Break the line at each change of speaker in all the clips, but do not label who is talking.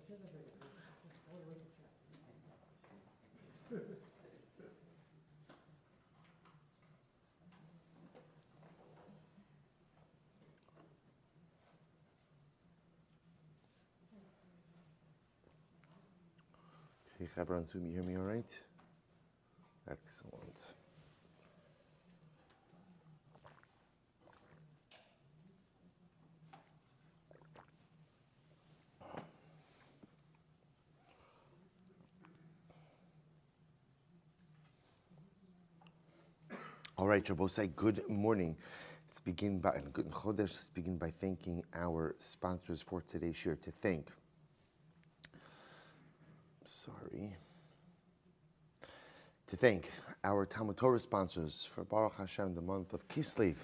Hey, Chaber on Zoom, you hear me all right? Excellent. All right, Rabbosai, good morning. Let's begin by Good Chodesh. Let's begin by thanking our sponsors for today's share. To thank our Talmud Torah sponsors for Baruch Hashem, the month of Kislev,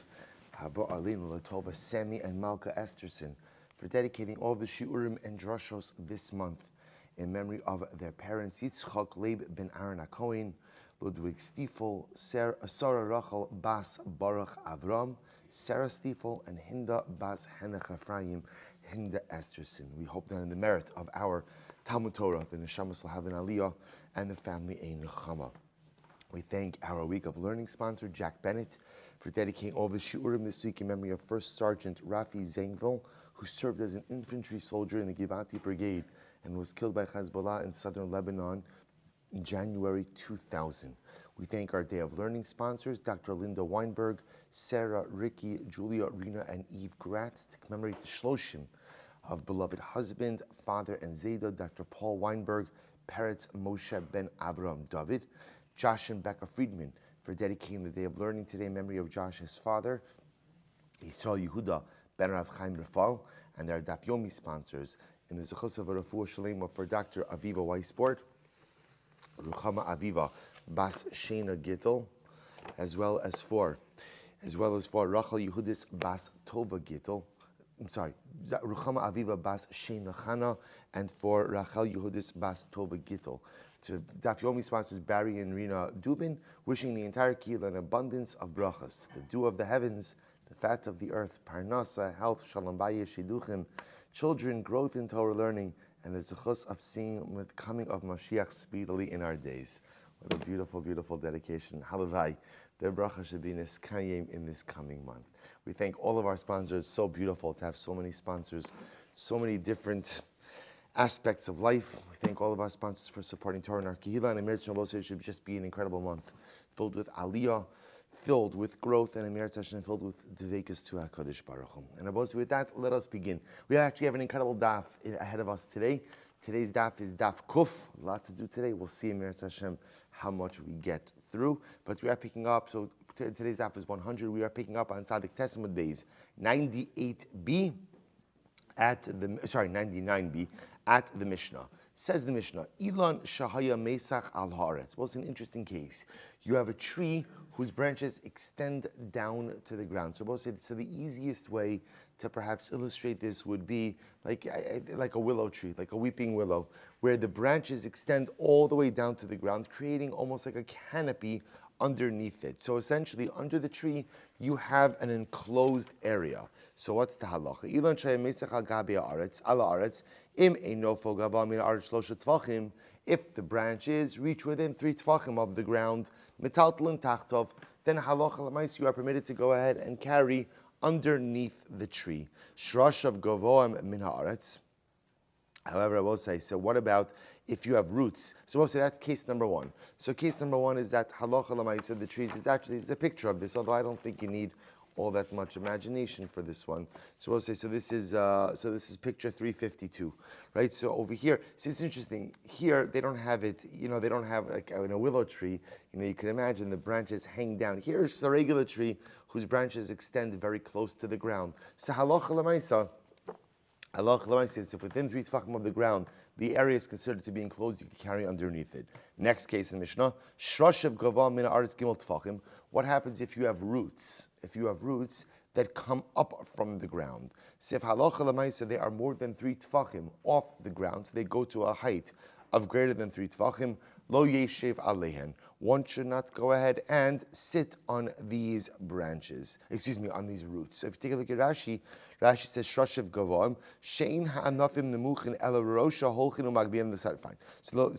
Haba Alinu Latova, Sami and Malka Esterson, for dedicating all the Shiurim and Drashos this month in memory of their parents, Yitzchak Leib ben Aaron HaKohen, Ludwig Stiefel, Sarah Rachel Bas Baruch Avram, Sarah Stiefel, and Hinda Bas Henech Ephraim, Hinda Esterson. We hope that in the merit of our Talmud Torah, the Neshamas will have an Aliyah, and the family a Nechama. We thank our Week of Learning sponsor, Jack Bennett, for dedicating all the Shiurim this week in memory of First Sergeant Rafi Zengvil, who served as an infantry soldier in the Givati Brigade and was killed by Hezbollah in southern Lebanon in January 2000. We thank our Day of Learning sponsors, Dr. Linda Weinberg, Sarah, Ricky, Julia, Rena, and Eve Gratz, to commemorate the Shloshim of beloved husband, father, and Zayda, Dr. Paul Weinberg, Peretz Moshe ben Avram David, Josh and Becca Friedman, for dedicating the Day of Learning today in memory of Josh's father, Yisrael Yehuda ben Rav Chaim Rafal, and our Daf Yomi sponsors, in the Zechus of Refuah Shalema for Dr. Aviva Weisbord, Ruchama Aviva Bas Shena Gittel, as well as for Rachel Yehudis Bas Tova Gittel. Ruchama Aviva Bas Shena Chana, and for Rachel Yehudis Bas Tova Gittel. To Daf Yomi sponsors Barry and Rena Dubin, wishing the entire Kehillah an abundance of brachas, the dew of the heavens, the fat of the earth, parnasa, health, shalom bayis, shiduchim, children, growth in Torah learning, and the zechus of seeing the coming of Mashiach speedily in our days. What a beautiful, beautiful dedication. Halavai, their bracha should be niskayim in this coming month. We thank all of our sponsors. So beautiful to have so many sponsors, so many different aspects of life. We thank all of our sponsors for supporting Torah and our Kehillah, and Emir Tzavos should just be an incredible month, filled with aliyah, filled with growth, and Emir Tzavos filled with Dveikus to HaKadosh Baruch Hu. And with that, let us begin. We actually have an incredible daf ahead of us today. Today's daf is daf kuf. A lot to do today. We'll see, Emir Tzavos, how much we get through. But we are picking up, so today's daf is 100. We are picking up on Sadik Tesamud Beis 98b at the, 99b at the Mishnah. Says the Mishnah, Ilan Shahaya Mesach al Haaretz. Well, it's an interesting case. You have a tree whose branches extend down to the ground. So the easiest way to perhaps illustrate this would be like a willow tree, like a weeping willow, where the branches extend all the way down to the ground, creating almost like a canopy underneath it. So essentially, under the tree, you have an enclosed area. So what's the halacha? Ilan shayim mesach al gabi haaretz, ala haaretz, im eino fo gava min haaretz shlosha tvachim, if the branches reach within 3 tvachim of the ground, metaltlin tachtov, then halacha l'mais, you are permitted to go ahead and carry underneath the tree. Shrashav gavoam min haaretz. However, I will say, so what about if you have roots? So we'll say that's case number one. So case number one is that halacha l'maisa, the trees, it's a picture of this, although I don't think you need all that much imagination for this one. So we'll say, so this is picture 352, right? So over here, see, it's interesting. Here, they don't have it, they don't have, like in a willow tree, you can imagine the branches hang down. Here's just a regular tree whose branches extend very close to the ground. So halacha l'maisa, if within 3 tefachim of the ground, the area is considered to be enclosed, you can carry underneath it. Next case in Mishnah, Shrashav Gava Min Haaretz Gimel Tefachim. What happens if you have roots? If you have roots that come up from the ground. So if halacha l'maisa, they are more than 3 tefachim off the ground, so they go to a height of greater than 3 tefachim, lo yeshev alehen. One should not go ahead and sit on these branches, on these roots. So if you take a look at Rashi Rashi says Shoshev Gavoim, Shein Ha'anafim Nemuchin Ela Rosha Holchin Umagbiim the side. Fine. So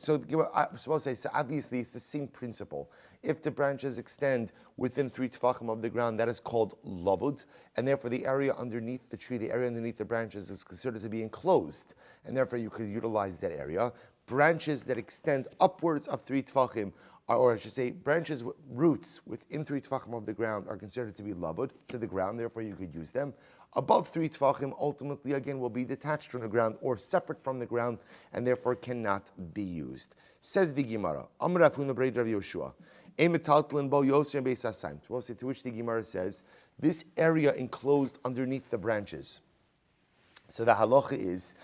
I'm supposed to say, so obviously it's the same principle. If the branches extend within 3 tefachim of the ground, that is called lavud, and therefore the area underneath the tree, the area underneath the branches is considered to be enclosed, and therefore you could utilize that area. Branches that extend upwards of 3 tefachim, or I should say, branches, roots within 3 tefachim of the ground are considered to be lavud, to the ground, therefore you could use them. Above 3 tefachim, ultimately again will be detached from the ground or separate from the ground, and therefore cannot be used. Says the Gemara, Amar Afuna Breid Rav Yoshua, to which the Gemara says, this area enclosed underneath the branches. So the halacha is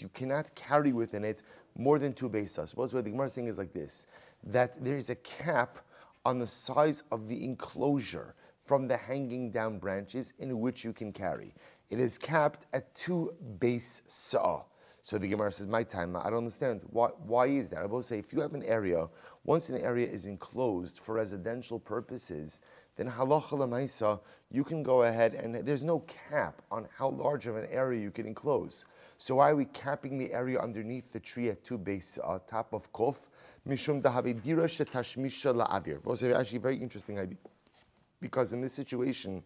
you cannot carry within it more than 2 beisas. Suppose what the Gemara is saying is like this, that there is a cap on the size of the enclosure from the hanging down branches in which you can carry. It is capped at 2 base sa'ah. So the Gemara says, my time, I don't understand. Why is that? I will say, if you have an area, once an area is enclosed for residential purposes, then halacha l'maisa, you can go ahead and there's no cap on how large of an area you can enclose. So why are we capping the area underneath the tree at 2 base top of kof? Mishum dahavidira shetashmisha la'avir. Well, actually a very interesting idea. Because in this situation,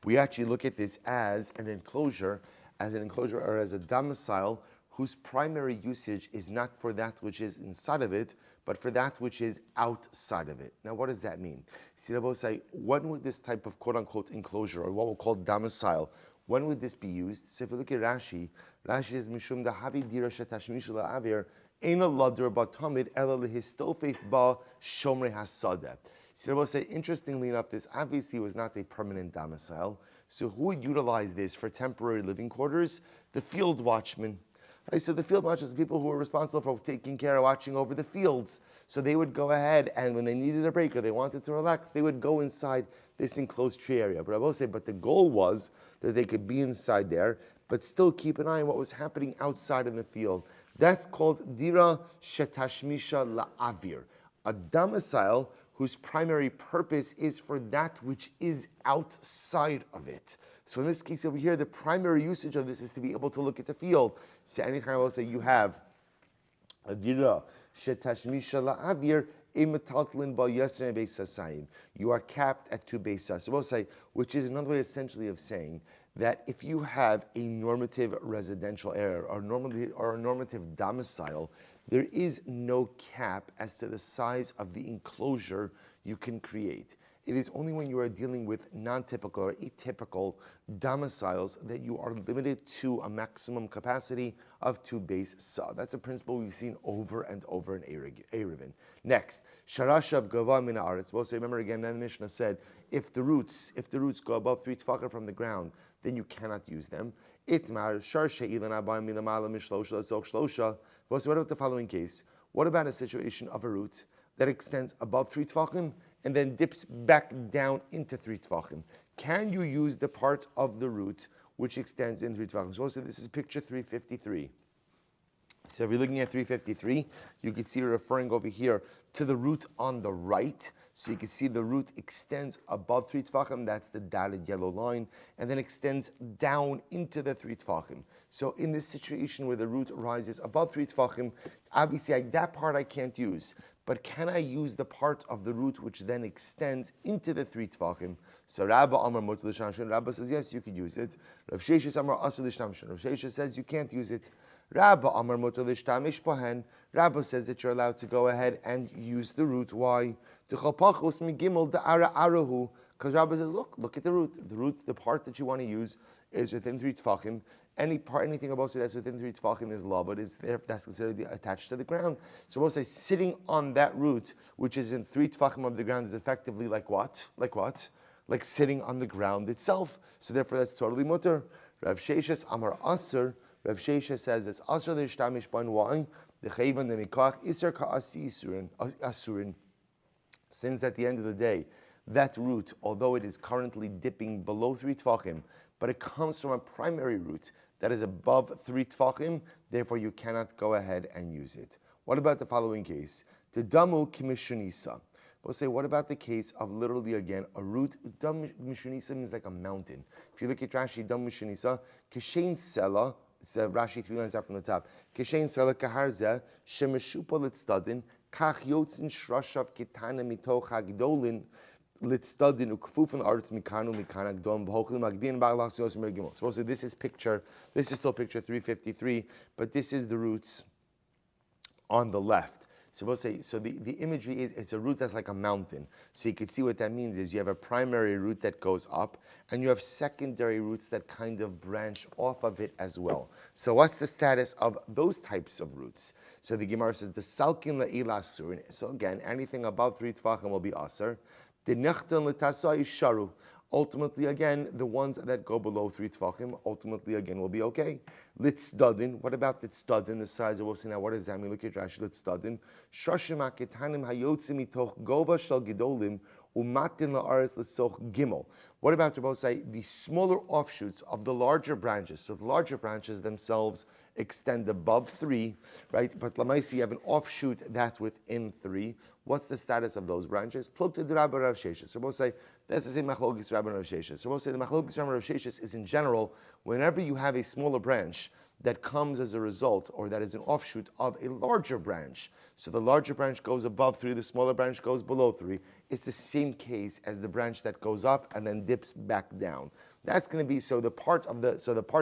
we actually look at this as an enclosure or as a domicile whose primary usage is not for that which is inside of it, but for that which is outside of it. Now, what does that mean? See, Rabosai, when would this type of quote-unquote enclosure, or what we'll call domicile, when would this be used? So if you look at Rashi says, Mishum dahavi dira shetashmishu la'avir, eina ladr batamid ela lehistofef ba shomrei hasadeh. See, Rabosai, interestingly enough, this obviously was not a permanent domicile. So who would utilize this for temporary living quarters? The field watchmen. Right, so the field watchers, people who were responsible for taking care of watching over the fields. So they would go ahead and when they needed a break or they wanted to relax, they would go inside this enclosed tree area. But I will say, but the goal was that they could be inside there, but still keep an eye on what was happening outside in the field. That's called dira shetashmisha la'avir, a domicile whose primary purpose is for that which is outside of it. So in this case over here, the primary usage of this is to be able to look at the field. So anytime I will say you have a dira shetashmisha la'avir, you are capped at 2 beisas. So we'll say, which is another way essentially of saying that if you have a normative residential area or a normative domicile, there is no cap as to the size of the enclosure you can create. It is only when you are dealing with non-typical or atypical domiciles that you are limited to a maximum capacity of 2 base sa. That's a principle we've seen over and over in Eruvin. Next, sharashav gava min haaretz. Well, so remember again, then the Mishnah said, if the roots go above 3 tefachim from the ground, then you cannot use them. Itmar shar she'ilan abayim milamala mishlosha tzok shlosha. Well, so what about the following case? What about a situation of a root that extends above 3 tefachim and then dips back down into 3 tefachim? Can you use the part of the root which extends in 3 tefachim? So this is picture 353. So if you're looking at 353, you can see we're referring over here to the root on the right. So you can see the root extends above 3 tefachim, that's the dotted yellow line, and then extends down into the 3 tefachim. So in this situation where the root rises above 3 tefachim, obviously that part I can't use. But can I use the part of the root which then extends into the 3 tefachim? So Rabba Amar Motel L'Shamshin, Rabba says yes, you could use it. Rav Sheshes Amar Asur L'Shamshin, Rav Sheshes says you can't use it. Rabba Amar Motel L'Shtamish Pohen, Rabba says that you're allowed to go ahead and use the root. Why? Because Rabba says, look at the root. The root, the part that you want to use is within 3 tefachim. Anything about it that's within 3 tefachim is law, but that's considered attached to the ground. So we'll say sitting on that root, which is in 3 tefachim of the ground, is effectively like what? Like sitting on the ground itself. So therefore that's totally mutter. Rav Sheshes Amar Asur, Rav Sheshes says it's Asur L'Shtamish Ban. Why? The Chayvan the Mikach Iser Ka'asi Asurin. Since at the end of the day, that root, although it is currently dipping below 3 tefachim, but it comes from a primary root that is above 3 tefachim, therefore you cannot go ahead and use it. What about the following case? The damu kimishunisa. We'll say, what about the case of literally again a root? Dam Mishunisa means like a mountain. If you look at Rashi, Dam Mishunisa, Kishain Sela, it's Rashi 3 lines out from the top. Kishain Sela Kaharze, Shemeshupa Litstadin, Kach Yotzin Shrashav Kitana Mitoch Hagdolin, Litstadin Ukfufan Arts Mikanu Mikanak Dom Vhochlim Agbin Baglas Yos Mergimos. So this is still picture 353, but this is the roots on the left. So we'll say, so the imagery is, it's a root that's like a mountain. So you can see what that means is you have a primary root that goes up, and you have secondary roots that kind of branch off of it as well. So what's the status of those types of roots? So the Gemara says, the salkin la'ila asur. So again, anything above 3 tefachim will be asur. The nechtan l'tasa isharu. Ultimately, again, the ones that go below 3 tefachim, ultimately, again, will be okay. Litzdadin. What about the tzadin, the size of now? What does that mean? Look at Rashi. Litzdadin. Shashim aketanim hayotzim mitoch gova shel gedolim umatin la'aretz l'soch gimel. What about the smaller offshoots of the larger branches? So the larger branches themselves extend above 3, right? But lamaisi, you have an offshoot that's within 3. What's the status of those branches? Plukta d'Rabba Rav Sheshes. So we'll say that's the same machlokes Rabban Rav Sheshes. So we'll say the machlokes Rabban Rav Sheshes is in general whenever you have a smaller branch that comes as a result or that is an offshoot of a larger branch. So the larger branch goes above 3, the smaller branch goes below 3. It's the same case as the branch that goes up and then dips back down. That's going to be the part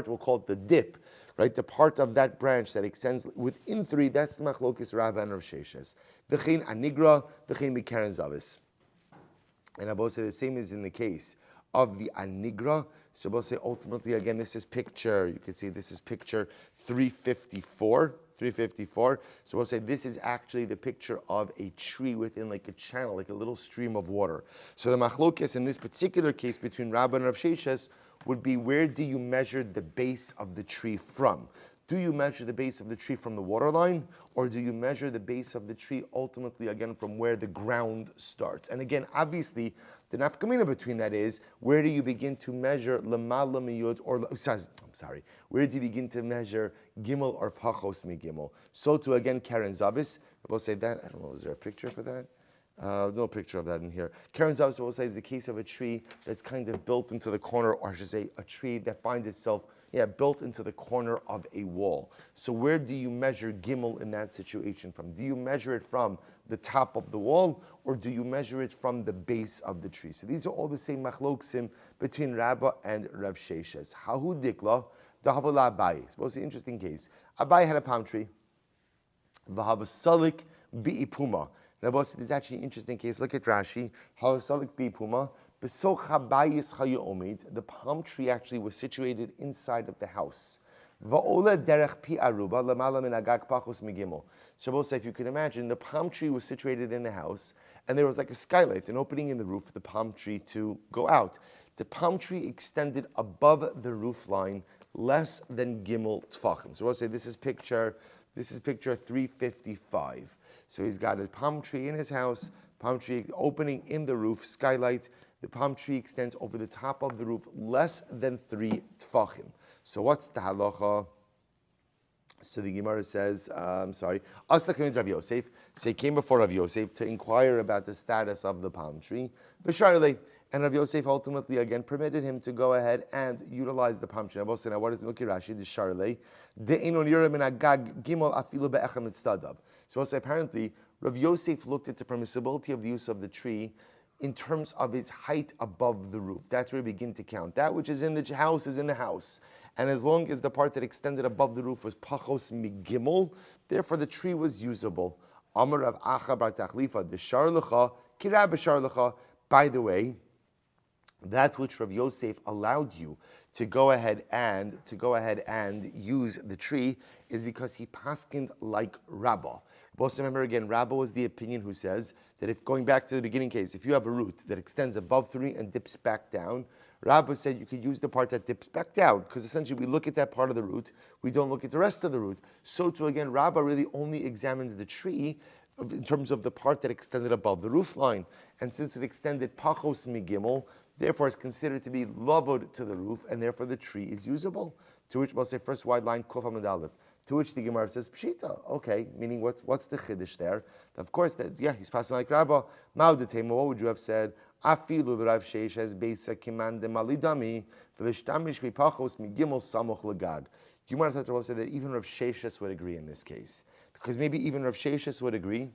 we'll call it the dip, right? The part of that branch that extends within 3, that's the machlokes Rabba and Rav Sheshes. V'chein anigra, v'chein mikaren zavis. And I both say the same is in the case of the anigra. So we'll say ultimately, again, this is picture, you can see this is picture 354. So we'll say this is actually the picture of a tree within like a channel, like a little stream of water. So the machlokes in this particular case between Rabba and Rav Sheshes would be, where do you measure the base of the tree from? Do you measure the base of the tree from the water line, or do you measure the base of the tree ultimately again from where the ground starts? And again, obviously, the nafkamina between that is, where do you begin to measure lamala miyud, or where do you begin to measure gimel or pachos mi gimel? So to again Karen Zavis, we'll say that. I don't know, is there a picture for that? No picture of that in here. Karen Zavis will say is the case of a tree that's kind of built into the corner, or I should say a tree that finds itself built into the corner of a wall. So where do you measure gimel in that situation from? Do you measure it from the top of the wall, or do you measure it from the base of the tree? So these are all the same machloksim between Rabba and Rav Sheshes. Hahu dikla, dahavula Abai. Suppose the interesting case. Abai had a palm tree. Vahavasalik bi'ipuma. Now, boss, this is actually an interesting case. Look at Rashi. Havasalik bi'ipuma. The palm tree actually was situated inside of the house. So we'll say, if you can imagine, the palm tree was situated in the house, and there was like a skylight, an opening in the roof for the palm tree to go out. The palm tree extended above the roof line less than gimel tfachim. So we'll say this is picture 355. So he's got a palm tree in his house, palm tree opening in the roof, skylight. The palm tree extends over the top of the roof less than 3 tfachim. So what's the halacha? So the Gemara says, Asla came to Rav Yosef. So he came before Rav Yosef to inquire about the status of the palm tree. And Rav Yosef ultimately again permitted him to go ahead and utilize the palm tree. Now what is Look at Rashi? The Sharlei. So also apparently Rav Yosef looked at the permissibility of the use of the tree in terms of its height above the roof. That's where we begin to count. That which is in the house is in the house. And as long as the part that extended above the roof was pachos migimel, therefore the tree was usable. Amar Rav Acha bar Tachlifa, the sharlecha, kirab sharlecha. By the way, that which Rav Yosef allowed you to go ahead and use the tree is because he paskined like Rabbah. Also remember again, Rabbah was the opinion who says that if, going back to the beginning case, if you have a root that extends above 3 and dips back down, Rabbah said you could use the part that dips back down, because essentially we look at that part of the root, we don't look at the rest of the root. So too again, Rabbah really only examines the tree in terms of the part that extended above the roof line. And since it extended pachos migimel, therefore it's considered to be lavod to the roof, and therefore the tree is usable. To which we'll say, first wide line, Kof Amud Aleph. To which the Gemara says, Pshita. Okay, meaning what's the chiddush there? Of course, he's passing like Rabba. Ma'udetema, what would you have said? Afilu l'Rav Sheish beisa kiman de malidami v'lishtamish mipachos migimel samoch legag. You might have thought Rabba said that even Rav Sheshes would agree in this case, because maybe even Rav Sheshes would agree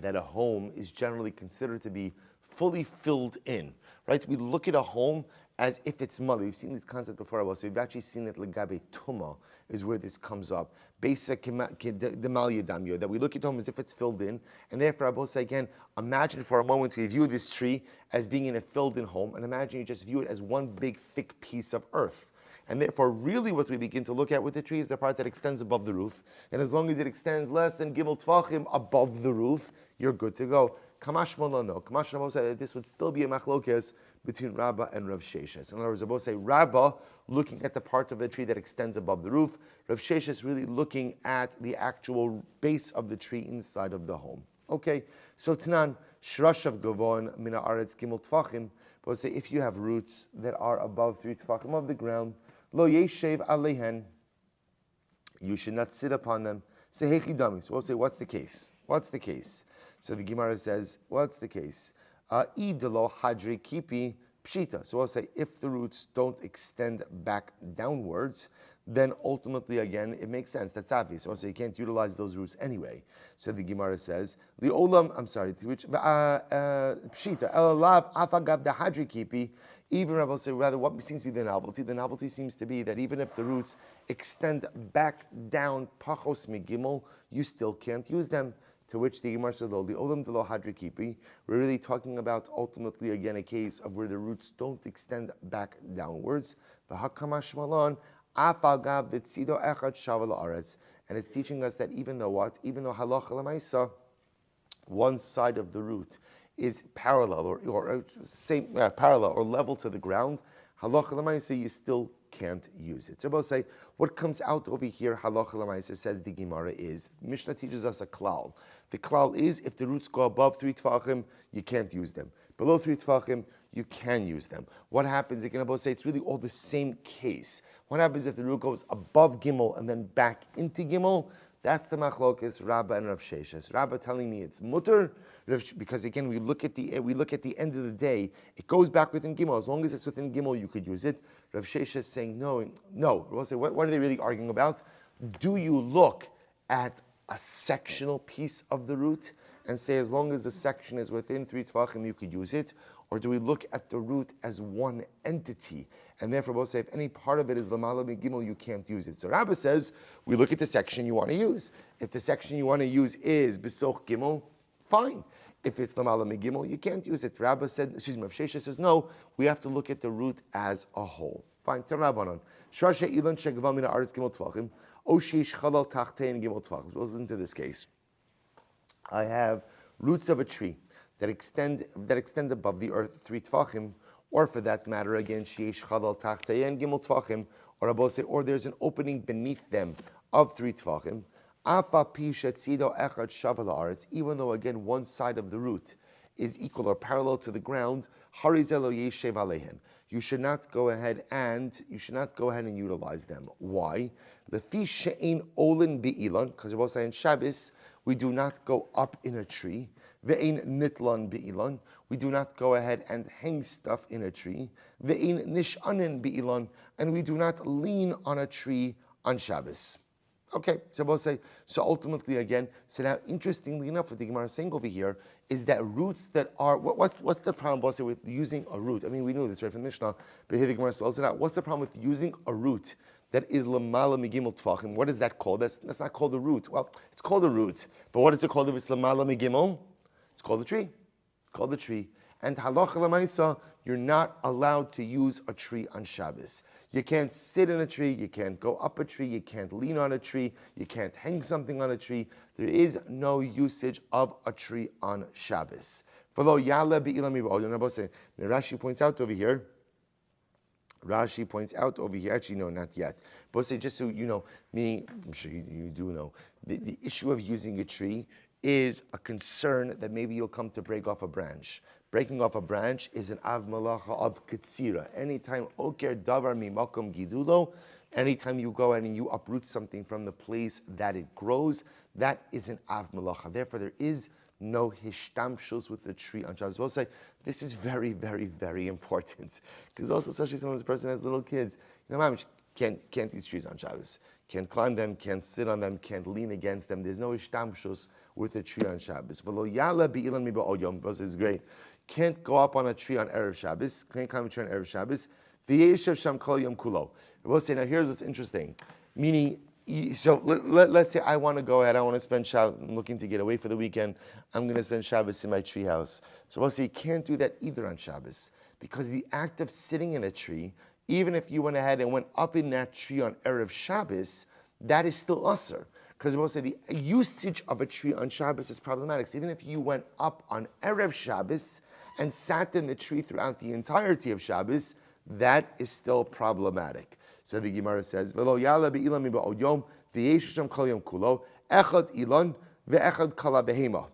that a home is generally considered to be fully filled in, right? We look at a home as if it's mali. We've seen this concept before, so we've actually seen it legabe tuma is where this comes up. Basic that we look at home as if it's filled in, and therefore Abba say again, imagine for a moment we view this tree as being in a filled in home, and imagine you just view it as one big thick piece of earth. And therefore, really what we begin to look at with the tree is the part that extends above the roof. And as long as it extends less than Gimel Tvachim above the roof, you're good to go. Kamash Molano. Kamash Rabo said that this would still be a machlokes between Rabbah and Rav Sheshes. In other words, Rabo say Rabbah looking at the part of the tree that extends above the roof. Rav Sheshes really looking at the actual base of the tree inside of the home. Okay, so Tanan, Shrashav Gavon, Mina Aretz Gimel Tvachim. But say if you have roots that are above 3 Tvachim of the ground, Lo yeshev alehen. You should not sit upon them. Say hechidami. So we'll say, what's the case? What's the case? So the Gemara says, what's the case? Idolo hadri kipi pshita. So we'll say, if the roots don't extend back downwards, then ultimately, again, it makes sense. That's obvious. Also, you can't utilize those roots anyway. So the Gemara says, the olam. I'm sorry. Which pshita elalav afagav the hadri kipi. Even Rabbi will say, rather, what seems to be the novelty? The novelty seems to be that even if the roots extend back down, pachos migimel, you still can't use them. To which the Gemara says, the olam delo hadrikipi. We're really talking about ultimately again a case of where the roots don't extend back downwards. V'hakamash malon afagav v'tzido echad shaval aretz. And it's teaching us that even though halacha l'maisa, one side of the root is parallel or parallel or level to the ground, halacha l'maisa you still can't use it. So both say what comes out over here, halacha l'maisa says the Gemara is Mishnah teaches us a klal. The klal is if the roots go above 3 tfachim, you can't use them. Below 3 tfachim, you can use them. What happens? Again, both say it's really all the same case. What happens if the root goes above gimel and then back into gimel? That's the machlokes Rabbah and Rav Sheshes. Rabbah telling me it's mutter, because again we look at the end of the day. It goes back within Gimel. As long as it's within Gimel, you could use it. Rav Sheshes saying no. We'll say what are they really arguing about? Do you look at a sectional piece of the root and say as long as the section is within 3 tefachim you could use it? Or do we look at the root as one entity? And therefore we'll say if any part of it is lamala gimel, you can't use it. So Rabbah says, we look at the section you want to use. If the section you want to use is besoch gimel, fine. If it's lamala gimel, you can't use it. Rabbah said, Rav Sheshes says, no, we have to look at the root as a whole. Fine, Rabbanon. Shashe ilan shegval mina aretz gimel tvachim, o sheish chalal tachtein gimel tvachim. Listen to this case. I have roots of a tree that extend above the earth 3 tfachim, or for that matter, again, sheish chadal tachtein gimel tfachim, or there's an opening beneath them of 3 tfachim. Afa pi shetzido echad shaval haaretz, even though again one side of the root is equal or parallel to the ground, harizelo yeshev alehen. You should not go ahead and utilize them. Why? Lefi she'ein olin be'ilan, because we're both saying Shabbos, we do not go up in a tree. Ve'ein nitlan be'ilan, we do not go ahead and hang stuff in a tree. Ve'ein nishanin be'ilan, and we do not lean on a tree on Shabbos. Okay, so we'll say, so ultimately again, so now interestingly enough, what the Gemara is saying over here is that roots that are, what's the problem, boss, with using a root? I mean, we knew this right from Mishnah, but here the Gemara spells it out. What's the problem with using a root that is lamala migimel tfachim? What is that called? That's not called a root. Well, it's called a root, but what is it called if it's lamala migimel? It's called a tree. It's called a tree. And halacha l'maisa, you're not allowed to use a tree on Shabbos. You can't sit in a tree, you can't go up a tree, you can't lean on a tree, you can't hang something on a tree. There is no usage of a tree on Shabbos. Rashi points out over here, actually no, not yet. But say just so you know, me, I'm sure you do know, the issue of using a tree is a concern that maybe you'll come to break off a branch. Breaking off a branch is an av malacha of katsira. Anytime oker davar mi makom gidulo, Anytime you go out and you uproot something from the place that it grows, that is an av melacha. Therefore, there is no hishtamshus with the tree on Shabbos. We'll say this is very, very, very important because also, especially when this person has little kids, mom can't eat trees on Shabbos, can't climb them, can't sit on them, can't lean against them. There's no hishtamshus with a tree on Shabbos. V'lo yala bi'ilan miba yom. It's great. Can't go up on a tree on Erev Shabbos. Can't climb a tree on Erev Shabbos. V'yeshav sham kol yom kulo. We'll say now. Here's what's interesting. Meaning, so let's say I want to go ahead. I want to spend Shabbos. I'm looking to get away for the weekend. I'm going to spend Shabbos in my tree house. So we'll say you can't do that either on Shabbos because the act of sitting in a tree, even if you went ahead and went up in that tree on Erev Shabbos, that is still usher. Because we'll say the usage of a tree on Shabbos is problematic. So even if you went up on Erev Shabbos and sat in the tree throughout the entirety of Shabbos, that is still problematic. So the Gemara says, "V'lo yala be'ilan miba'od yom v'yesh sham kol yom kulo echad ilan ve'echad kala behema."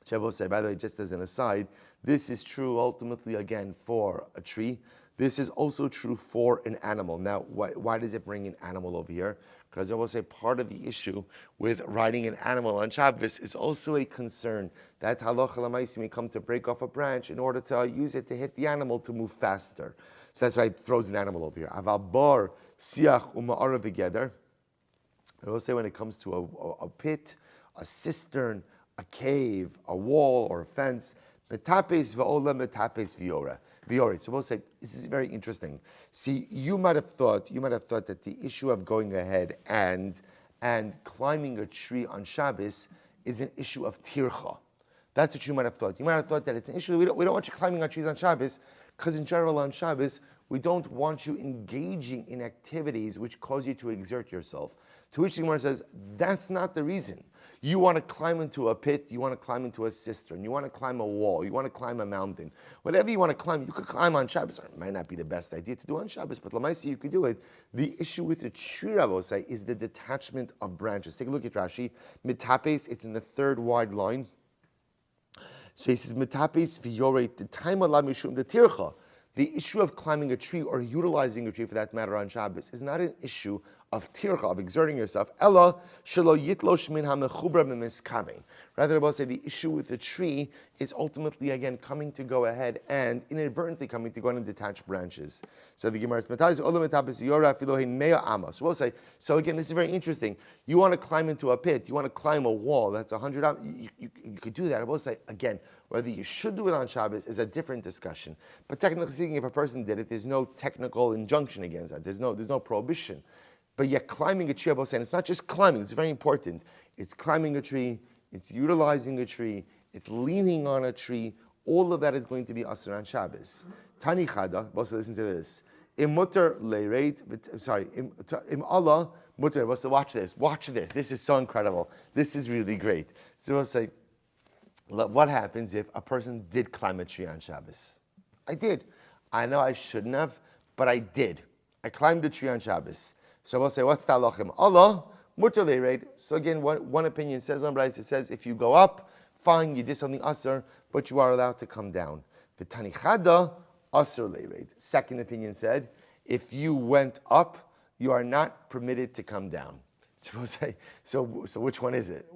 Shabbos will say, by the way, just as an aside, this is true ultimately again for a tree. This is also true for an animal. Now, why does it bring an animal over here? Because I will say part of the issue with riding an animal on Shabbos is also a concern that halacha l'maisi may come to break off a branch in order to use it to hit the animal to move faster. So that's why it throws an animal over here. Aval bar siach uma'ara together. I will say when it comes to a pit, a cistern, a cave, a wall, or a fence, metapes va'ola metapes viora. So we'll say this is very interesting. See, you might have thought that the issue of going ahead and climbing a tree on Shabbos is an issue of tircha. That's what you might have thought. You might have thought that it's an issue. We don't want you climbing on trees on Shabbos because in general on Shabbos we don't want you engaging in activities which cause you to exert yourself. To which the Gemara says that's not the reason. You want to climb into a pit, you want to climb into a cistern, you want to climb a wall, you want to climb a mountain. Whatever you want to climb, you could climb on Shabbos. It might not be the best idea to do on Shabbos, but Lamaisi, you could do it. The issue with the tree, Rabbosai, is the detachment of branches. Take a look at Rashi. Mitapes, it's in the third wide line. So he says, Mitapes v'yorei, the time Allah mishum the tircha. The issue of climbing a tree or utilizing a tree for that matter on Shabbos is not an issue of tircha, of exerting yourself. Ella shelo yitlosh min hamechubra mimiskamin. Rather, I'll say the issue with the tree is ultimately again coming to go ahead and inadvertently coming to go and detach branches. So the Gemara says, so we'll say, so again, this is very interesting. You want to climb into a pit, you want to climb a wall that's 100. You could do that. I will say again, whether you should do it on Shabbos is a different discussion. But technically speaking, if a person did it, there's no technical injunction against that. There's no prohibition. But yet climbing a tree, and it's not just climbing, it's very important. It's climbing a tree, it's utilizing a tree, it's leaning on a tree. All of that is going to be asur on Shabbos. Tani chada, also listen to this. Im mutter leireit, im Allah mutter. Watch this. This is so incredible. This is really great. So we'll say, what happens if a person did climb a tree on Shabbos? I did. I know I shouldn't have, but I did. I climbed the tree on Shabbos. So we'll say, what's the halachim? Allah, mutter leireit. So again, one opinion says on Bryce, it says if you go up, fine, you did something asur, but you are allowed to come down. The tani chada, asur leireit. Second opinion said, if you went up, you are not permitted to come down. So we'll say, so which one is it?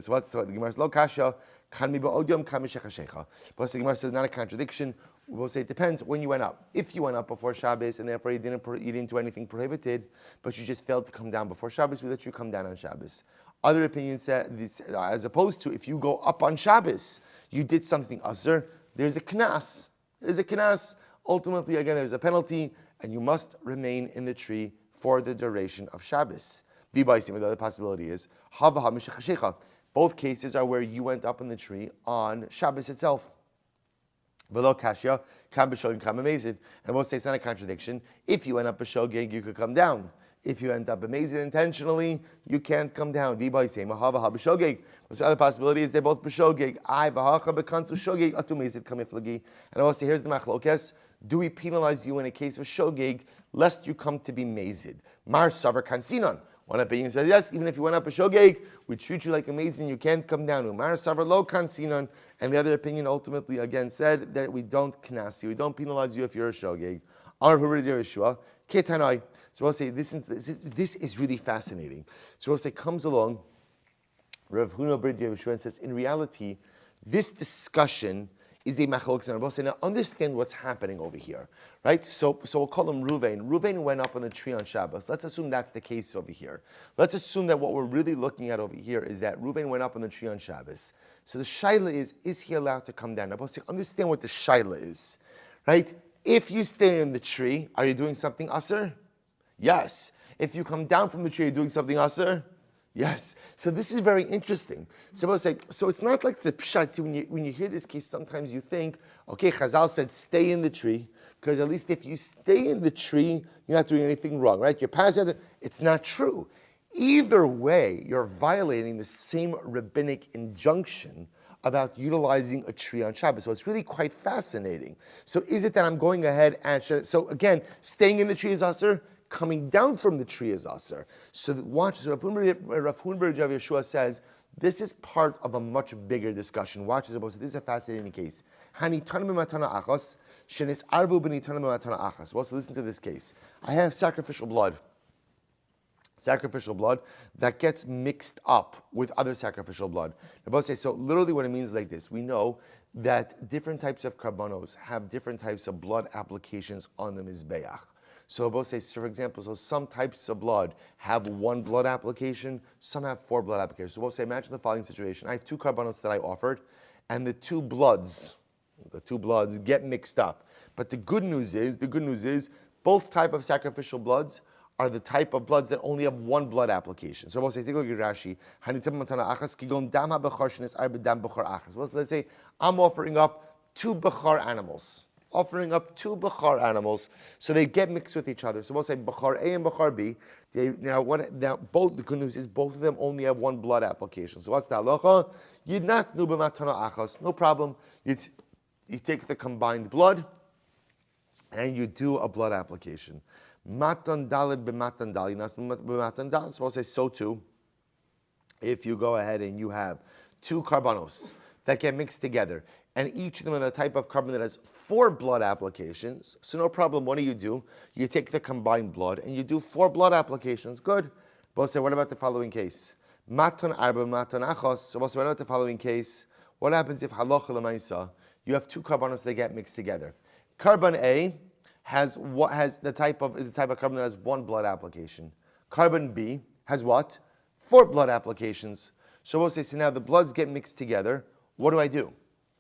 So what's the Gemara says? Lo kasha, kan mi ba'od yom kan mi shechashecha. But the Gemara says not a contradiction. We'll say it depends when you went up. If you went up before Shabbos and therefore you didn't do anything prohibited, but you just failed to come down before Shabbos, we let you come down on Shabbos. Other opinions say this, as opposed to if you go up on Shabbos, you did something asur, there's a knas. Ultimately, again, there's a penalty, and you must remain in the tree for the duration of Shabbos. The other possibility is hava mishachashecha. Both cases are where you went up in the tree on Shabbos itself. V'lo kashya, kam b'shogeg, kam amazed. And we'll say it's not a contradiction. If you went up b'shogeg, you could come down. If you end up amazed intentionally, you can't come down. V'baisem hava b'shogeg. What's the other possibility is they're both b'shogeg. I v'hacha b'kansu shogeg atu amazed kamiflagi. And I will say here's the machlokes. Do we penalize you in a case of shogeg lest you come to be mazed? Mar savar kansinon. One opinion says yes, even if you went up a shogeg, we treat you like amazing, you can't come down. Umar savar lo kansinon. And the other opinion ultimately again said that we don't knas you, we don't penalize you if you're a shogeg. Our Yeshua, Ketanai. So we'll say this is really fascinating. So we'll say comes along. Rav Huna Bar Yeshua says, in reality, this discussion is a machlokes and Rabbi. Say, now understand what's happening over here, right? So we'll call him Ruvain. Ruvain went up on the tree on Shabbos. Let's assume that's the case over here. Let's assume that what we're really looking at over here is that Ruvain went up on the tree on Shabbos. So the shaila is he allowed to come down? Rabbi say, understand what the shaila is, right? If you stay in the tree, are you doing something asr? Yes. If you come down from the tree, are you doing something asr? Yes. So this is very interesting. So it's not like the pshat. See, when you hear this case, sometimes you think, okay, Chazal said stay in the tree, because at least if you stay in the tree, you're not doing anything wrong, right? You're passing it. It's not true. Either way, you're violating the same rabbinic injunction about utilizing a tree on Shabbos. So it's really quite fascinating. So is it that I'm going ahead and, so again, staying in the tree is asr, coming down from the tree is asr. So watch, so Rav Huna Bar Yeshua says, this is part of a much bigger discussion. Watch this, this is a fascinating case. Well, so listen to this case. I have sacrificial blood that gets mixed up with other sacrificial blood. So literally what it means is like this. We know that different types of karbanos have different types of blood applications on the Mizbeach. So for example, so some types of blood have one blood application, some have four blood applications. So imagine the following situation. I have two karbanos that I offered, and the two bloods get mixed up. But the good news is, both type of sacrificial bloods are the type of bloods that only have one blood application. So take a look at Rashi. Well, let's say I'm offering up two Bechar animals. So they get mixed with each other. So we'll say Bechar A and Bechar B. Both the good news is both of them only have one blood application. So what's the halacha? Yidnatnu b'matana achas. No problem. You take the combined blood and you do a blood application. Matan dalid b'matan dal. Yidnatnu b'matan dal. So we'll say so too. If you go ahead and you have two karbanos that get mixed together, and each of them are the type of carbon that has four blood applications. So no problem, what do? You take the combined blood and you do four blood applications. Good. But say, what about the following case? Matan arba, matan achos. So what about the following case? What happens if halacha l'maisa, you have two carbonos that get mixed together? Carbon A is the type of carbon that has one blood application. Carbon B has what? Four blood applications. So we'll say, so now the bloods get mixed together. What do I do?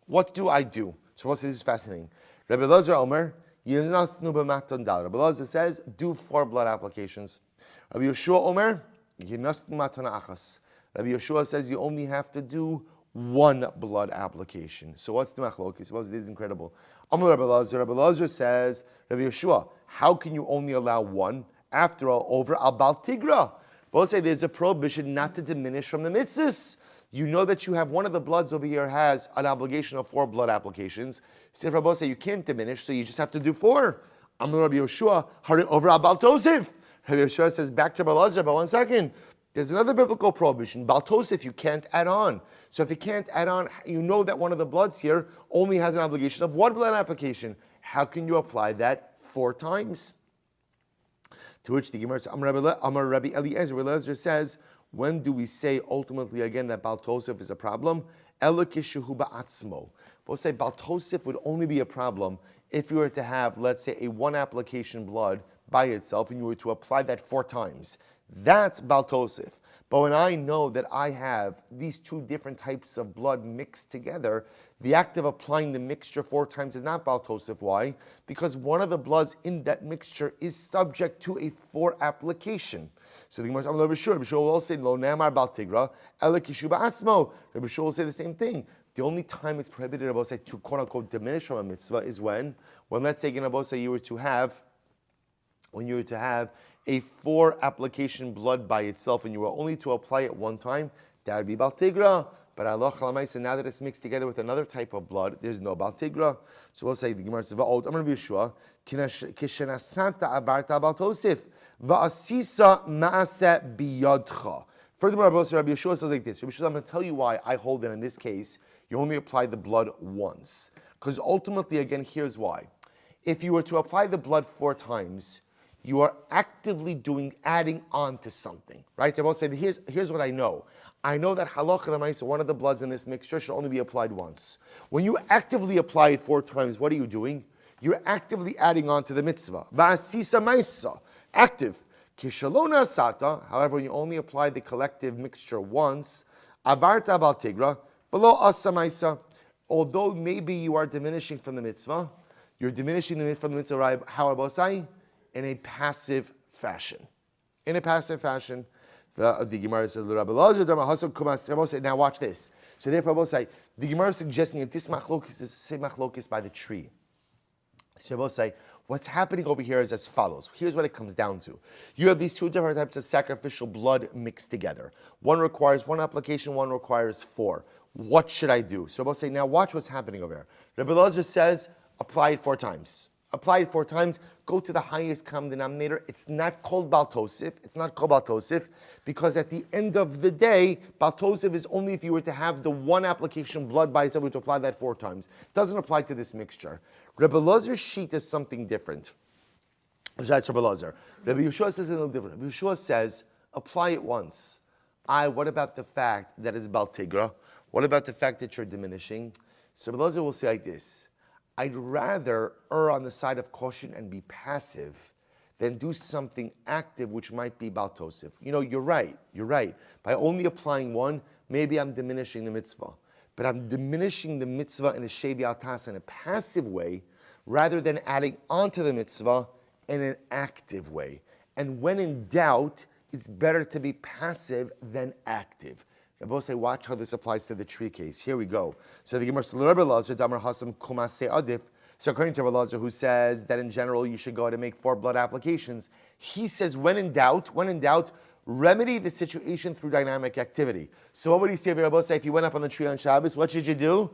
So we'll say this is fascinating. Rabbi Elazar Omer, Rabbi Elazar says, do four blood applications. Rabbi Yeshua Omer, Rabbi Yeshua says you only have to do one blood application. So what's the machlokes? Well, this is incredible. Rabbi Elazar says, Rabbi Yeshua, how can you only allow one? After all, over al bal tigra. We'll say there's a prohibition not to diminish from the mitzvahs. You know that you have one of the bloods over here has an obligation of four blood applications. So Rabbi say you can't diminish, so you just have to do four. Amar Rabbi Yeshua, over Abal Tosif. Rabbi Yeshua says back to Rabbi Elazar, but 1 second. There's another biblical prohibition. Bal Tosif, you can't add on. So if you can't add on, you know that one of the bloods here only has an obligation of one blood application. How can you apply that four times? To which the Gemara says, Amar Rabbi Eliezer says, when do we say ultimately again that Bal Tosef is a problem? Elikishuhu ba'atzmo. We'll say Bal Tosef would only be a problem if you were to have, let's say, a one application blood by itself and you were to apply that four times. That's Bal Tosef. But when I know that I have these two different types of blood mixed together, the act of applying the mixture four times is not Bal Tosef. Why? Because one of the bloods in that mixture is subject to a four application. So the Gemara says, Rabbi Shua will also say, Lo ne'amar bal tigra, ela kishu ba'atzmo. Rabbi Shua will say the same thing. The only time it's prohibited, Rabbi say, to quote unquote diminish from a mitzvah is when let's say, Rabbi say, you were to have a four application blood by itself and you were only to apply it one time, that would be bal tigra. But Allah Chalamai, now that it's mixed together with another type of blood, there's no bal tigra. So we'll say the Gemara says, Va'od Amar Rabbi Yeshua, kishenasanta abarta bal tosif. Va'asisa ma'aseh biyadcha. Furthermore, Rabbi Yeshua says like this. Rabbi Yeshua, I'm going to tell you why I hold that in this case, you only apply the blood once. Because ultimately, again, here's why. If you were to apply the blood four times, you are actively adding on to something, right? They both say, here's what I know. I know that halacha l'maisa, one of the bloods in this mixture should only be applied once. When you actively apply it 4 times, what are you doing? You're actively adding on to the mitzvah. Va'asisa maisa, active. Kishalona asata, however, when you only apply the collective mixture once, avarta bal tigra, v'lo asa maisa, although maybe you are diminishing from the mitzvah, you're diminishing from the mitzvah, how abosai? In a passive fashion. In a passive fashion. The Gemara says, now watch this. So therefore, Rabosai, the Gemara is suggesting that this machlokis is the same machlokis by the tree. So Rabosai, what's happening over here is as follows. Here's what it comes down to. You have these 2 different types of sacrificial blood mixed together. One requires 1 application, one requires 4. What should I do? So Rabosai, now watch what's happening over here. Rabbi Elazar says, apply it 4 times. Apply it 4 times, go to the highest common denominator. It's not called Baal Tosif. It's not called Baal Tosif because at the end of the day, Baal Tosif is only if you were to have the 1 application blood by itself, to apply that 4 times. It doesn't apply to this mixture. Rabbi Elazar's sheet is something different. That's Rabbi Elazar. Rabbi Yeshua says a little different. Rabbi Yeshua says, apply it once. What about the fact that it's Baal Tigra? What about the fact that you're diminishing? So Rabbi Elazar will say like this. I'd rather err on the side of caution and be passive than do something active which might be Baal Tosif. You're right. By only applying 1, maybe I'm diminishing the mitzvah. But I'm diminishing the mitzvah in a shevi altas in a passive way rather than adding onto the mitzvah in an active way. And when in doubt, it's better to be passive than active. Rabbi say, watch how this applies to the tree case. Here we go. So the Gemara says, Rabbi Elazar, Damar Hasam Kumase Adif. So according to Rabbi Elazar, who says that in general you should go ahead and make 4 blood applications, he says, when in doubt, remedy the situation through dynamic activity. So what would he say, Rabbi say, if you went up on the tree on Shabbos, what should you do?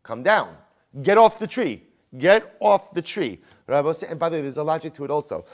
Come down. Get off the tree. Rabbi say, and by the way, there's a logic to it also.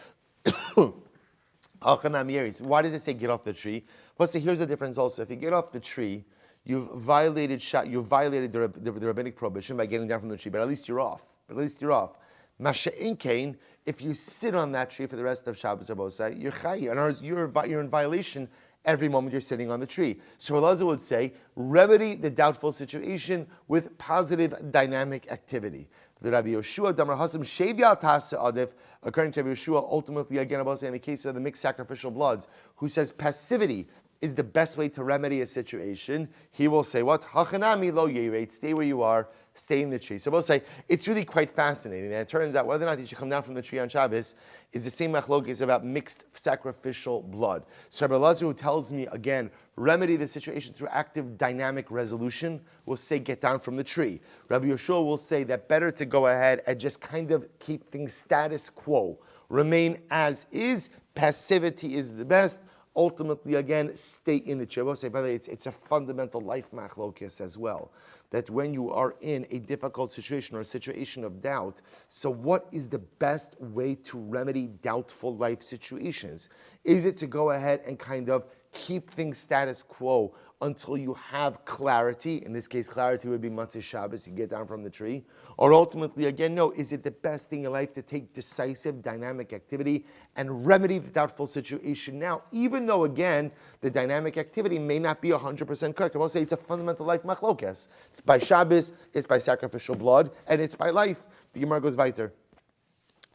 Why does it say get off the tree? Well, see, here's the difference also. If you get off the tree, you've violated the rabbinic prohibition by getting down from the tree, but at least you're off. Masha'in kain, if you sit on that tree for the rest of Shabbos or Bosai, you're chayi. In other words, you're in violation every moment you're sitting on the tree. So Elazar would say, remedy the doubtful situation with positive dynamic activity. The Rabbi Yoshua, Damar Hasim, Shevya Tasa Adif, according to Rabbi Yoshua, ultimately, again, about in the case of the mixed sacrificial bloods, who says passivity is the best way to remedy a situation, he will say, what? Hachanami lo yereit, stay where you are, stay in the tree. So we'll say, it's really quite fascinating. And it turns out whether or not you should come down from the tree on Shabbos is the same machlokes about mixed sacrificial blood. So Rabbi Elazar, who tells me, again, remedy the situation through active dynamic resolution, will say, get down from the tree. Rabbi Yoshua will say that better to go ahead and just kind of keep things status quo, remain as is, passivity is the best. Ultimately, again, stay in the chair. We'll say, by the way, it's a fundamental life machlokes as well. That when you are in a difficult situation or a situation of doubt, so what is the best way to remedy doubtful life situations? Is it to go ahead and kind of keep things status quo until you have clarity? In this case, clarity would be Matzah Shabbos, you get down from the tree. Or ultimately, again, no, is it the best thing in life to take decisive, dynamic activity and remedy the doubtful situation now, even though, again, the dynamic activity may not be 100% correct. I will say it's a fundamental life machlokes. It's by Shabbos, it's by sacrificial blood, and it's by life. The Gemara goes weiter.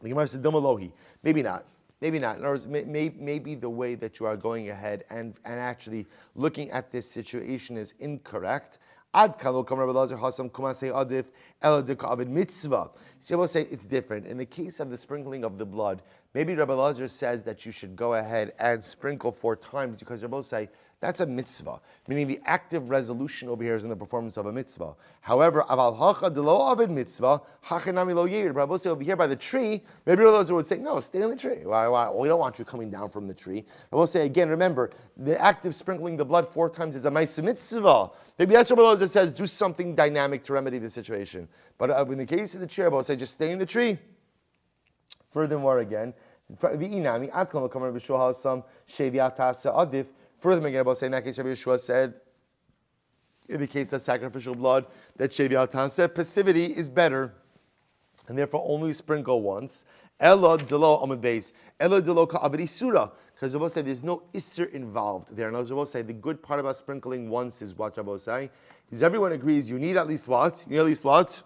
The Gemara says, Dumalohi. Maybe not. Maybe not. In other words, maybe the way that you are going ahead and actually looking at this situation is incorrect. Ad kalo kam Rabbi Elazar hasam kumasei adif el dekavid mitzvah. So I will say it's different. In the case of the sprinkling of the blood, maybe Rabbi Elazar says that you should go ahead and sprinkle 4 times because Rabbi say that's a mitzvah, meaning the active resolution over here is in the performance of a mitzvah. However, aval hacha delo avid mitzvah hachanami lo yir. Rabbi say over here by the tree, maybe Rabbi Elazar would say no, stay on the tree. Why? We don't want you coming down from the tree. Rabbi say again, remember the act of sprinkling the blood 4 times is a ma'aseh mitzvah. Maybe that's Rabbi Elazar says do something dynamic to remedy the situation. But in the case of the tree, Rabbi say just stay in the tree. Furthermore, again, v'inami ad kol kam Rabbi Yeshua hasam sheviat tasa adif. Further, again, about saying that case, Rabbi Yeshua said, in the case of sacrificial blood, that Shevi Altan said passivity is better, and therefore only sprinkle once. Elo delo amud beis. Elo delo ka'avid isura. Because Rabbi say there's no isser involved there. And as Rabbi say, the good part about sprinkling once is what Rabbi say is everyone agrees you need at least what? You need at least what?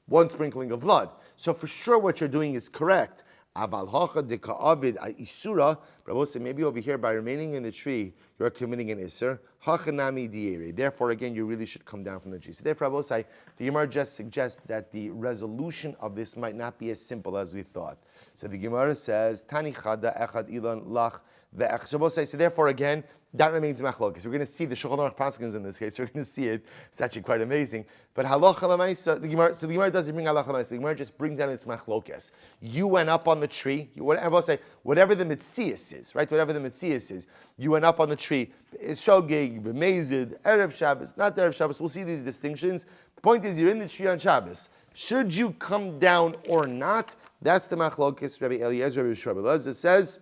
One sprinkling of blood. So for sure what you're doing is correct. Aval hacha de ka'avid isura. Rabbi say maybe over here by remaining in the tree you're committing an isser. Hachanami diere. Therefore again you really should come down from the tree. So therefore Rabbi say the Gemara just suggests that the resolution of this might not be as simple as we thought. So the Gemara says Tani chada echad ilan lach ve'ech. So Rabbi say so therefore again that remains machlokes. We're going to see the Shulchan Aruch Paskins in this case. We're going to see it. It's actually quite amazing. But halacha l'maisa, the Gemara doesn't bring halacha l'maisa. The Gemara just brings down its machlokes. You went up on the tree. Whatever the mitzias is, right? Whatever the mitzias is, you went up on the tree. It's shogeg, b'mezid, erev Shabbos, not erev Shabbos. We'll see these distinctions. The point is, you're in the tree on Shabbos. Should you come down or not? That's the machlokes. Rabbi Eliezer, Rabbi Yishua says.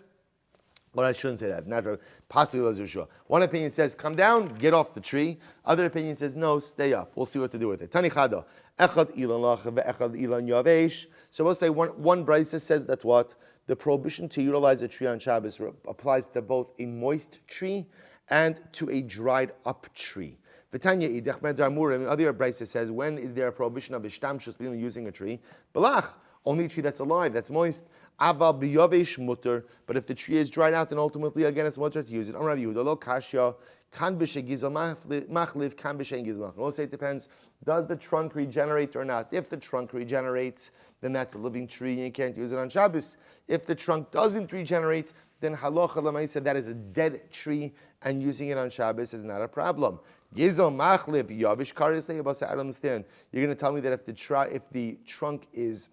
Well, I shouldn't say that. Not possibly Yeshua. One opinion says, come down, get off the tree. Other opinion says, no, stay up. We'll see what to do with it. Tani chado. Echad ilan lach ve'echad ilan yavesh. So we'll say one brisa says that what? The prohibition to utilize a tree on Shabbos applies to both a moist tree and to a dried up tree. V'tanya idech medar murim. Other brisa says, when is there a prohibition of ishtamshus using a tree? Balach. Only a tree that's alive, that's moist. Ava biyavesh mutter. But if the tree is dried out, then ultimately again it's mutter to use it. Amar Yehuda lo kashya kan b'shegizal machliv kan b'shegizal. We'll say it depends. Does the trunk regenerate or not? If the trunk regenerates, then that's a living tree and you can't use it on Shabbos. If the trunk doesn't regenerate, then halacha l'maisa that is a dead tree and using it on Shabbos is not a problem. Gizal machliv yavish karis. I don't understand. You're going to tell me that if the trunk is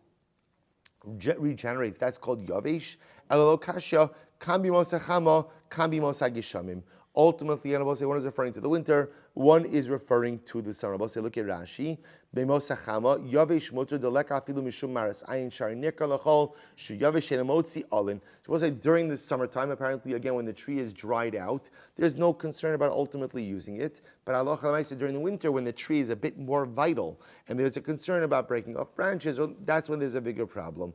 regenerates, that's called yavish. Elalo kasha kambi mosachama kambi mosagishamim. Ultimately, one is referring to the winter, one is referring to the summer. Look at Rashi. B'mosachama yavish muter deleka afilu mishum maras ayin shari nikar lachol shu yavish enamotzi alin. So we'll say during the summertime, apparently again when the tree is dried out, there's no concern about ultimately using it. But Allah Chalamaysa during the winter when the tree is a bit more vital and there's a concern about breaking off branches, well, that's when there's a bigger problem.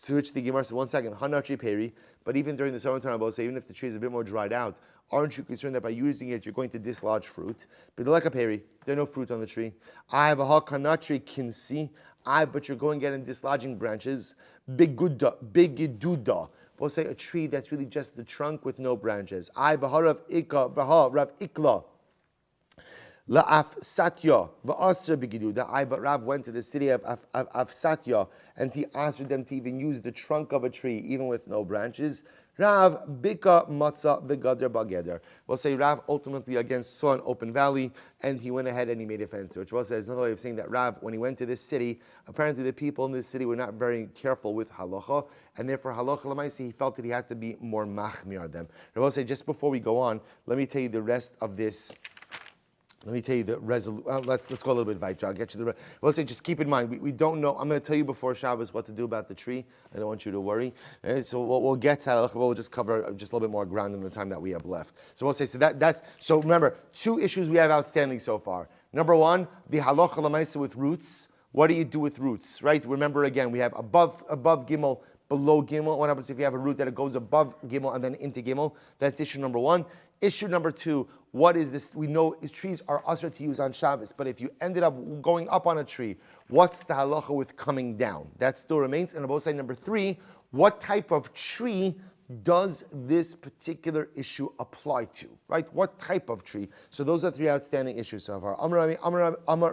To which the Gemara says, 1 second, Hanachi peri. But even during the summertime, I'll say even if the tree is a bit more dried out, aren't you concerned that by using it you're going to dislodge fruit? B'deleka peri, there's no fruit on the tree. I have a hakanatri kinsi. But you're going out and dislodging branches. Bigiduda. We'll say a tree that's really just the trunk with no branches. I v'harav ikka v'ha rav ikla. La'af Satya v'aser bigiduda. But Rav went to the city of Satya and he asked them to even use the trunk of a tree even with no branches. Rav bika matzah v'gader bageder. We'll say Rav ultimately again saw an open valley and he went ahead and he made a fence. Which was another way of saying that Rav, when he went to this city, apparently the people in this city were not very careful with halacha, and therefore halacha l'maisi he felt that he had to be more machmir them. I will say just before we go on, let me tell you the rest of this. Let me tell you the resolution. Let's go a little bit weiter. I'll get you the. We'll say just keep in mind we don't know. I'm going to tell you before Shabbos what to do about the tree. I don't want you to worry. So we'll get to that. We'll just cover just a little bit more ground in the time that we have left. So we'll say that's so. Remember, two issues we have outstanding so far. Number one, the halacha l'maisa with roots. What do you do with roots? Right. Remember again, we have above Gimel, below Gimel. What happens if you have a root that goes above Gimel and then into Gimel? That's issue number one. Issue number two, what is this? We know trees are usher to use on Shabbos, but if you ended up going up on a tree, what's the halacha with coming down? That still remains. And about side number three, what type of tree does this particular issue apply to? Right? What type of tree? So those are three outstanding issues so far. Amar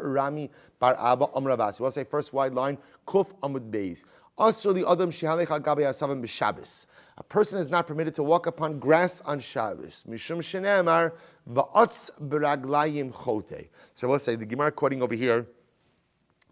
Rami Bar Abba Amar Rabasi. We'll say first wide line, Kuf Amud Beis. A person is not permitted to walk upon grass on Shabbos. Mishum shenemar va'atz beraglayim chote. So we'll say the Gemara quoting over here,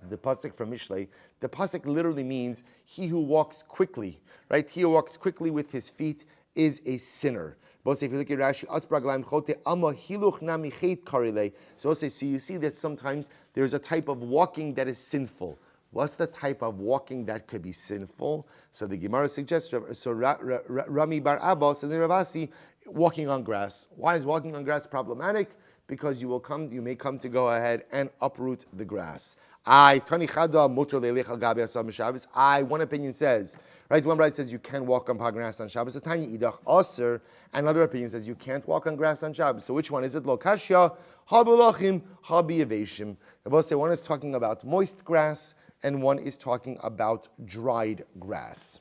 the pasuk from Mishlei. The pasuk literally means he who walks quickly. Right? He who walks quickly with his feet is a sinner. We'll say if you look at Rashi, atz beraglayim chote ama hiluch nami chet karile. So we'll say so you see that sometimes there's a type of walking that is sinful. What's the type of walking that could be sinful? So the Gemara suggests, Rami Bar Abba says Ravasi, walking on grass. Why is walking on grass problematic? because you may come to go ahead and uproot the grass. One opinion says, right, one right says you can walk on grass on Shabbos. Another opinion says you can't walk on grass on Shabbos. So which one is it? Lo kashya, habulachim, habiyaveshim. They both say one is talking about moist grass and one is talking about dried grass.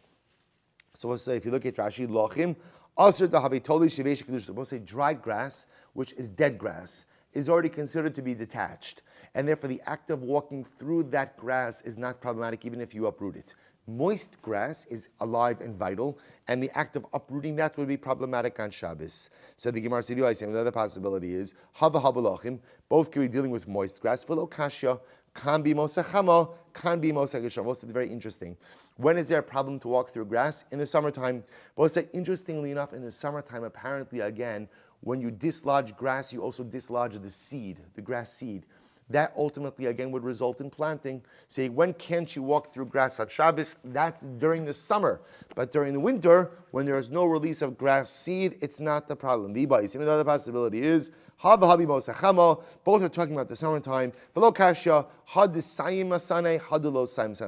So we'll say if you look at Rashi, lochim, asr dahavitoli shivesh kedush. We'll say dried grass, which is dead grass, is already considered to be detached. And therefore the act of walking through that grass is not problematic even if you uproot it. Moist grass is alive and vital, and the act of uprooting that would be problematic on Shabbos. So the Gemara said, another possibility is, hava habalachim, both can be dealing with moist grass, velo kashya, can be mosachama, can be mosachisham. Both said very interesting. When is there a problem to walk through grass? In the summertime. Both said, interestingly enough, in the summertime, apparently again, when you dislodge grass, you also dislodge the seed, the grass seed. That ultimately, again, would result in planting. Say, when can't you walk through grass at Shabbos? That's during the summer. But during the winter, when there is no release of grass seed, it's not the problem. Another possibility is, both are talking about the summertime. I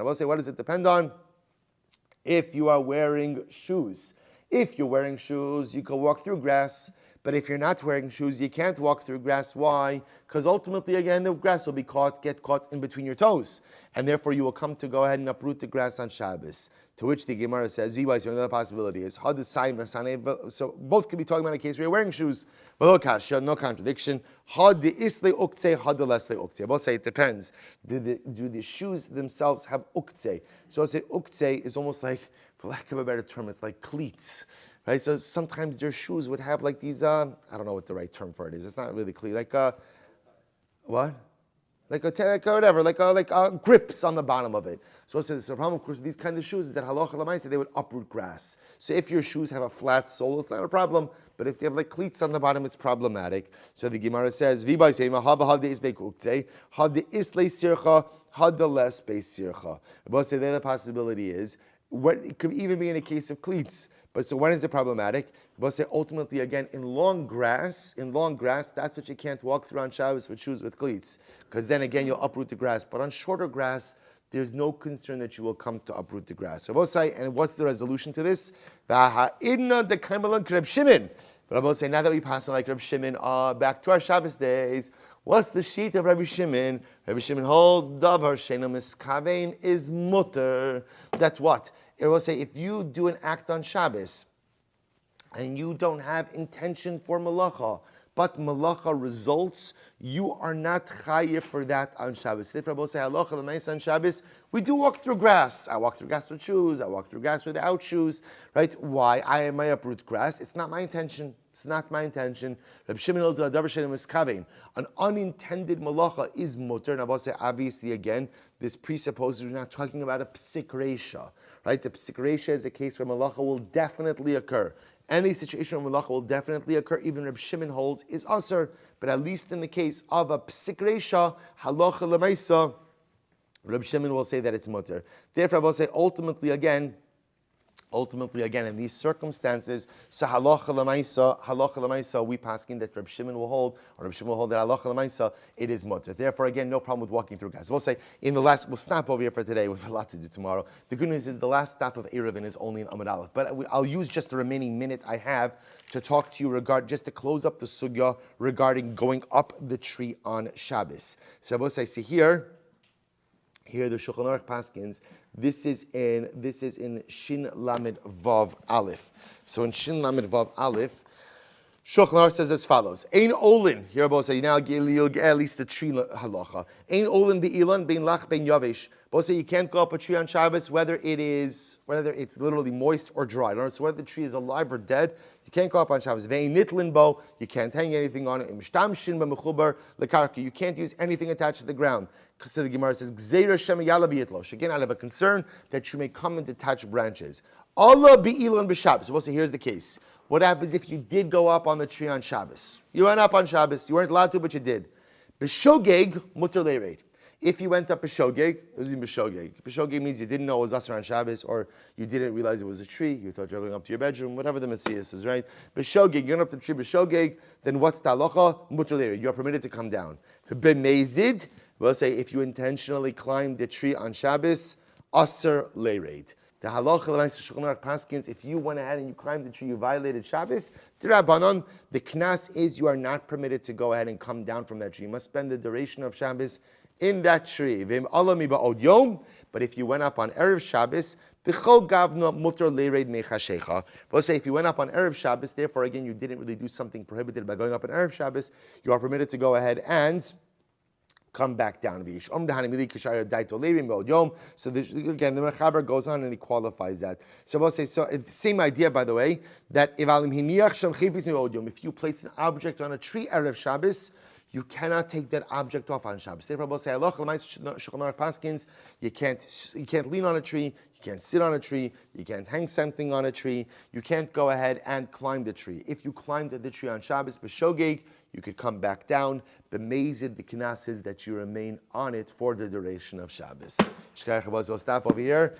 will say, what does it depend on? If you are wearing shoes. If you're wearing shoes, you can walk through grass. But if you're not wearing shoes, you can't walk through grass. Why? Because ultimately, again, the grass will get caught in between your toes. And therefore, you will come to go ahead and uproot the grass on Shabbos. To which the Gemara says, another possibility is, so both could be talking about a case where you're wearing shoes. No contradiction. Both say it depends. Do the shoes themselves have uktzeh? So I say uktzeh is almost like, for lack of a better term, it's like cleats. Right, so sometimes their shoes would have like these, I don't know what the right term for it is. It's not really clear. Like what? Like grips on the bottom of it. So the problem, of course, with these kind of shoes is that halacha l'maaseh they would uproot grass. So if your shoes have a flat sole, it's not a problem. But if they have like cleats on the bottom, it's problematic. So the Gemara says, "V'bay seima hava had is beikuktzei had the islay sircha had the less base sircha." But say the other possibility is it could even be in a case of cleats. But so when is it problematic? But say ultimately again in long grass, that's what you can't walk through on Shabbos with shoes with cleats, because then again you'll uproot the grass. But on shorter grass, there's no concern that you will come to uproot the grass. So both say, and what's the resolution to this? But I will say, now that we pass on like Reb Shimon, back to our Shabbos days, what's the sheet of Rabbi Shimon? Rabbi Shimon holds davar she'eino miskavein is mutter. That's what? It will say, if you do an act on Shabbos and you don't have intention for malacha, but malacha results, you are not chayiv for that on Shabbos. Therefore, I will say, halacha l'maaseh on Shabbos, we do walk through grass. I walk through grass with shoes. I walk through grass without shoes. Right? Why? I may uproot grass. It's not my intention. It's not my intention. Reb Shimon holds that davar she'eino miskavein. An unintended malacha is mutter. And I will say, obviously, again, this presupposes we're not talking about a psik reisha. Right? The psik reisha is a case where malacha will definitely occur. Any situation where malacha will definitely occur, even Reb Shimon holds, is asr. But at least in the case of a psik reisha, halacha l'maaseh, Reb Shimon will say that it's mutter. Therefore, I will say ultimately again, in these circumstances, so halacha l'maaseh, we paskin that Reb Shimon will hold, or Reb Shimon will hold that halacha l'maaseh, it is mutter. Therefore, again, no problem with walking through grass. We'll say we'll stop over here for today. We have a lot to do tomorrow. The good news is the last daf of Eruvin is only in Amud Aleph, but I'll use just the remaining minute I have to talk to you just to close up the sugya regarding going up the tree on Shabbos. So I will say, here the Shulchan Aruch paskins. This is in Shin Lamed Vav Aleph. So in Shin Lamed Vav Aleph, Shulchan Aruch says as follows: Ein olin. Here both say now you'll get at least the tree halacha. Ein olin be'ilan bein lach bein yavesh. Both say you can't go up a tree on Shabbos whether it's literally moist or dry. So whether the tree is alive or dead, you can't go up on Shabbos. Vein nitlin bo. You can't hang anything on it. Imshtamshin b'mechubar lekarka. You can't use anything attached to the ground. So the Gemara says, Gzeira Shem Yala B'yitlosh. Again, I have a concern that you may come and detach branches. Allah B'ilan B'Shabbos. So we'll say, here's the case. What happens if you did go up on the tree on Shabbos? You went up on Shabbos. You weren't allowed to, but you did. B'shogeg muter leireit. If you went up b'shogeg, it was in b'shogeg. B'shogeg means you didn't know it was Asr on Shabbos, or you didn't realize it was a tree, you thought you were going up to your bedroom, whatever the Messias is, right? B'shogeg, you're going up to the tree b'shogeg, then what's the halacha? Mutter le'ered. You're permitted to come down. B'mezid, we'll say if you intentionally climbed the tree on Shabbos, Asr le'ered. The halacha l'maisa paskins, if you went ahead and you climbed the tree, you violated Shabbos. D'Rabbanan, the knas is you are not permitted to go ahead and come down from that tree. You must spend the duration of Shabbos in that tree. But if you went up on Erev Shabbos, we'll say if you went up on Erev Shabbos, therefore again you didn't really do something prohibited by going up on Erev Shabbos, you are permitted to go ahead and come back down. So again, the Mechaber goes on and he qualifies that. So we'll say, so it's the same idea, by the way, that if you place an object on a tree Erev Shabbos, you cannot take that object off on Shabbos. Therefore, we'll say, Paskins, you can't lean on a tree, you can't sit on a tree, you can't hang something on a tree, you can't go ahead and climb the tree. If you climbed the tree on Shabbos, b'shogeg, you could come back down. B'mezid, the knas is that you remain on it for the duration of Shabbos. We'll stop over here.